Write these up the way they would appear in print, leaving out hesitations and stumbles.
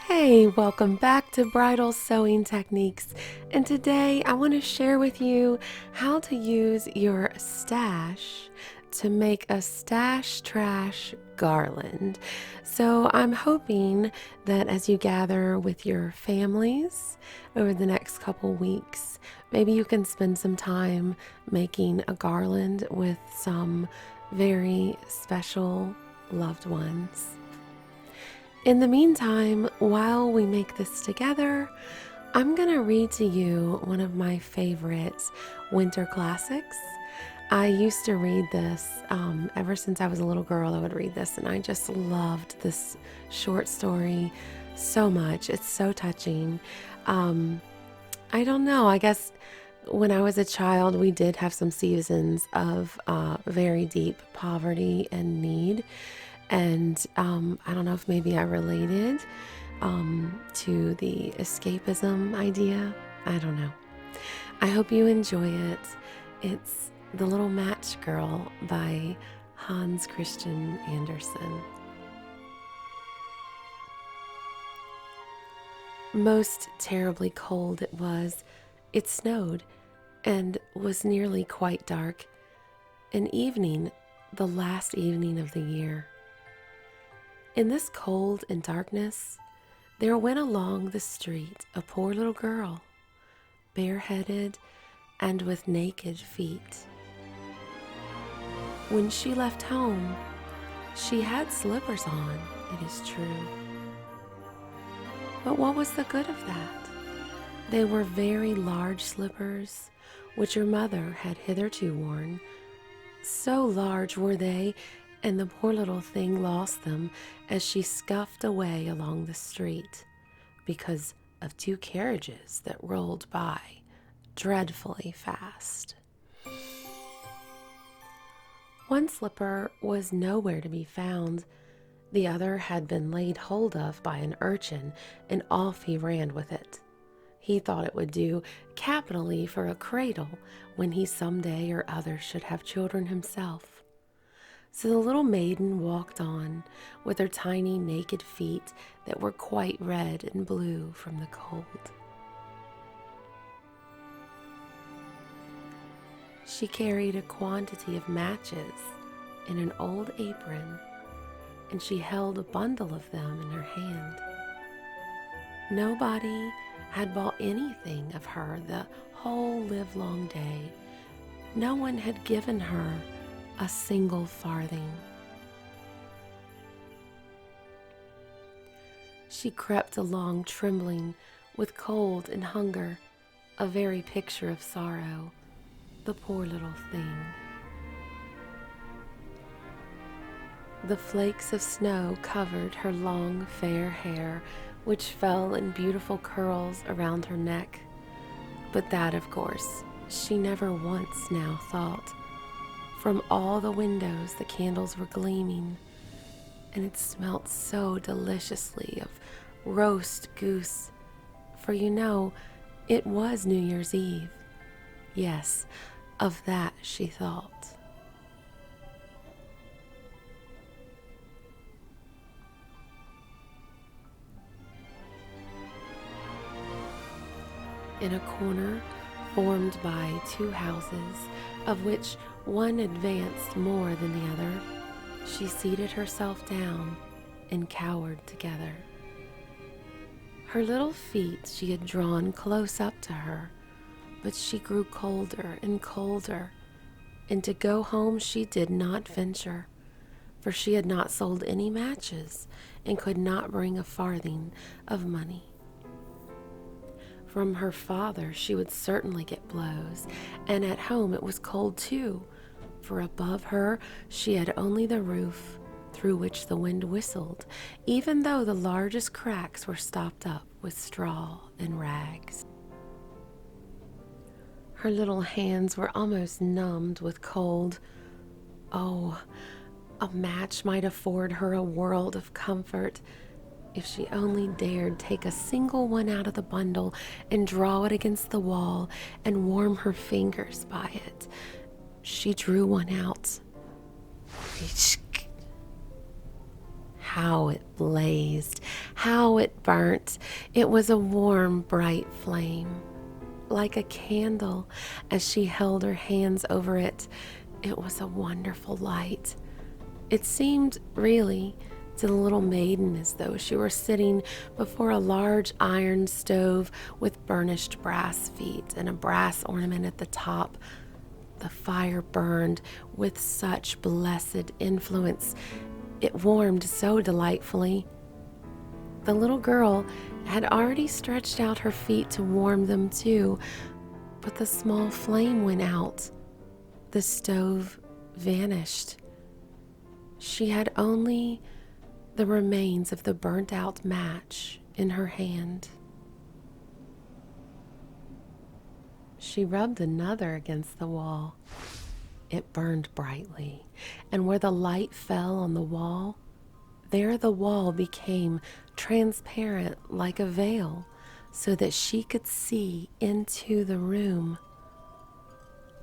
Hey, welcome back to Bridal Sewing Techniques. And today I want to share with you how to use your stash to make a stash trash garland. So I'm hoping that as you gather with your families over the next couple weeks, maybe you can spend some time making a garland with some very special loved ones. In the meantime, while we make this together, I'm going to read to you one of my favorite winter classics. I used to read this ever since I was a little girl. I would read this, and I just loved this short story so much. It's so touching. I don't know. I guess when I was a child, we did have some seasons of very deep poverty and need. And I don't know if maybe I related to the escapism idea. I don't know. I hope you enjoy it. It's The Little Match Girl by Hans Christian Andersen. Most terribly cold it was. It snowed and was nearly quite dark. An evening, the last evening of the year. In this cold and darkness, there went along the street a poor little girl, bareheaded and with naked feet. When she left home, she had slippers on, it is true. But what was the good of that? They were very large slippers, which her mother had hitherto worn. So large were they, and the poor little thing lost them as she scuffed away along the street because of two carriages that rolled by dreadfully fast. One slipper was nowhere to be found. The other had been laid hold of by an urchin, and off he ran with it. He thought it would do capitally for a cradle when he some day or other should have children himself. So the little maiden walked on with her tiny naked feet that were quite red and blue from the cold. She carried a quantity of matches in an old apron, and she held a bundle of them in her hand. Nobody had bought anything of her the whole livelong day. No one had given her a single farthing. She crept along trembling with cold and hunger, a very picture of sorrow, the poor little thing. The flakes of snow covered her long fair hair, which fell in beautiful curls around her neck. But that, of course, she never once now thought. From all the windows the candles were gleaming, and it smelt so deliciously of roast goose, for you know it was New Year's Eve. Yes, of that she thought. In a corner formed by two houses, of which one advanced more than the other, she seated herself down and cowered together. Her little feet she had drawn close up to her, but she grew colder and colder, and to go home she did not venture, for she had not sold any matches and could not bring a farthing of money. From her father she would certainly get blows, and at home it was cold too, for above her she had only the roof through which the wind whistled, even though the largest cracks were stopped up with straw and rags. Her little hands were almost numbed with cold. Oh, a match might afford her a world of comfort, if she only dared take a single one out of the bundle and draw it against the wall and warm her fingers by it. She drew one out. how it blazed, how it burnt. It was a warm, bright flame, like a candle. As she held her hands over it, it was a wonderful light. It seemed, really, to the little maiden as though she were sitting before a large iron stove with burnished brass feet and a brass ornament at the top. The fire burned with such blessed influence. It warmed so delightfully. The little girl had already stretched out her feet to warm them too, but the small flame went out. The stove vanished. She had only the remains of the burnt-out match in her hand. She rubbed another against the wall. It burned brightly, and where the light fell on the wall, there the wall became transparent like a veil, so that she could see into the room.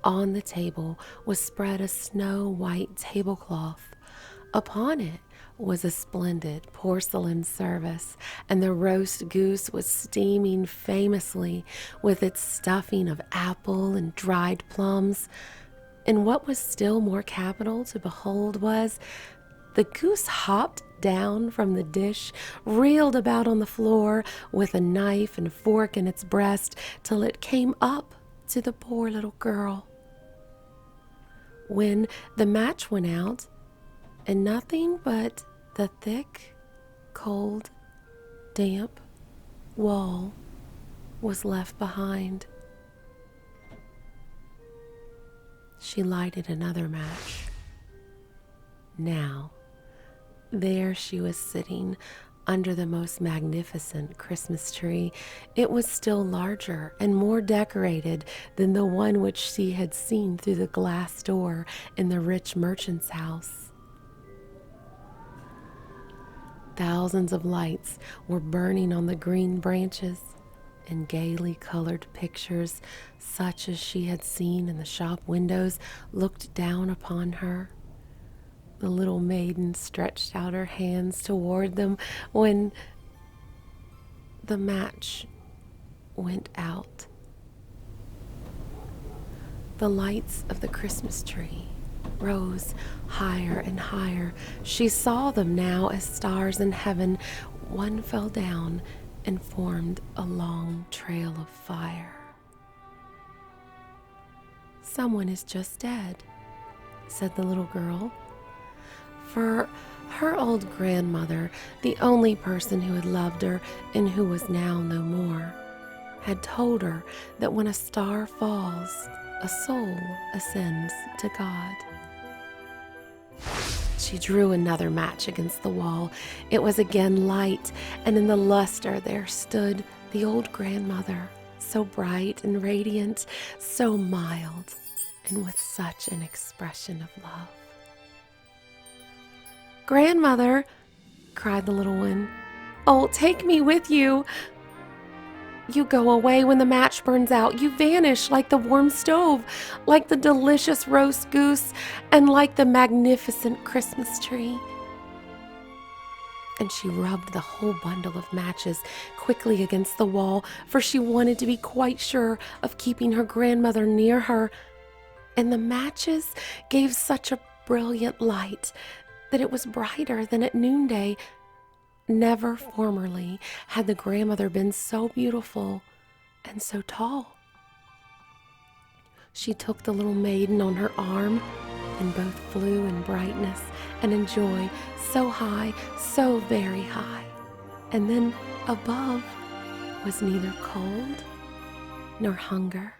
On the table was spread a snow-white tablecloth. Upon it was a splendid porcelain service, and the roast goose was steaming famously with its stuffing of apple and dried plums. And what was still more capital to behold was the goose hopped down from the dish, reeled about on the floor with a knife and fork in its breast till it came up to the poor little girl. When the match went out, and nothing but the thick, cold, damp wall was left behind, she lighted another match. Now, there she was sitting under the most magnificent Christmas tree. It was still larger and more decorated than the one which she had seen through the glass door in the rich merchant's house. Thousands of lights were burning on the green branches, and gaily colored pictures, such as she had seen in the shop windows, looked down upon her. The little maiden stretched out her hands toward them when the match went out. The lights of the Christmas tree rose higher and higher. She saw them now as stars in heaven. One fell down and formed a long trail of fire. "Someone is just dead," said the little girl. For her old grandmother, the only person who had loved her and who was now no more, had told her that when a star falls, a soul ascends to God. She drew another match against the wall. It was again light, and in the luster there stood the old grandmother, so bright and radiant, so mild, and with such an expression of love. "Grandmother," cried the little one, "oh, take me with you. You go away when the match burns out. You vanish like the warm stove, like the delicious roast goose, and like the magnificent Christmas tree." And she rubbed the whole bundle of matches quickly against the wall, for she wanted to be quite sure of keeping her grandmother near her. And the matches gave such a brilliant light that it was brighter than at noonday. Never formerly had the grandmother been so beautiful and so tall. She took the little maiden on her arm, and both flew in brightness and in joy, so high, so very high. And then above was neither cold, nor hunger,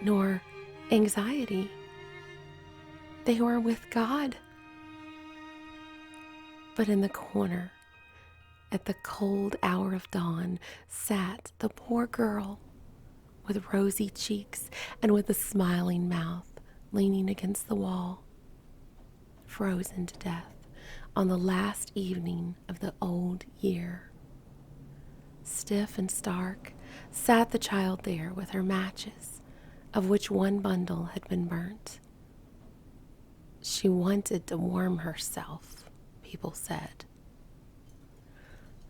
nor anxiety. They were with God. But in the corner, at the cold hour of dawn, sat the poor girl with rosy cheeks and with a smiling mouth, leaning against the wall, frozen to death on the last evening of the old year. Stiff and stark sat the child there with her matches, of which one bundle had been burnt. She wanted to warm herself people said.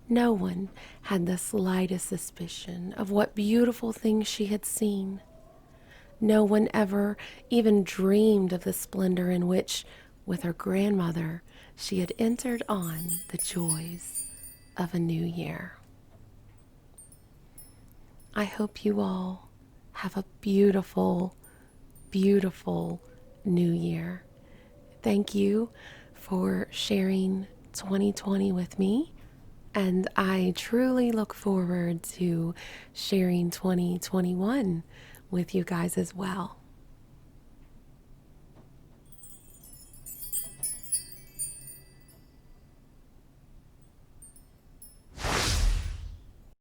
No one had the slightest suspicion of what beautiful things she had seen. No one ever even dreamed of the splendor in which, with her grandmother, she had entered on the joys of a new year. I hope you all have a beautiful, beautiful new year. Thank you for sharing 2020 with me, and I truly look forward to sharing 2021 with you guys as well.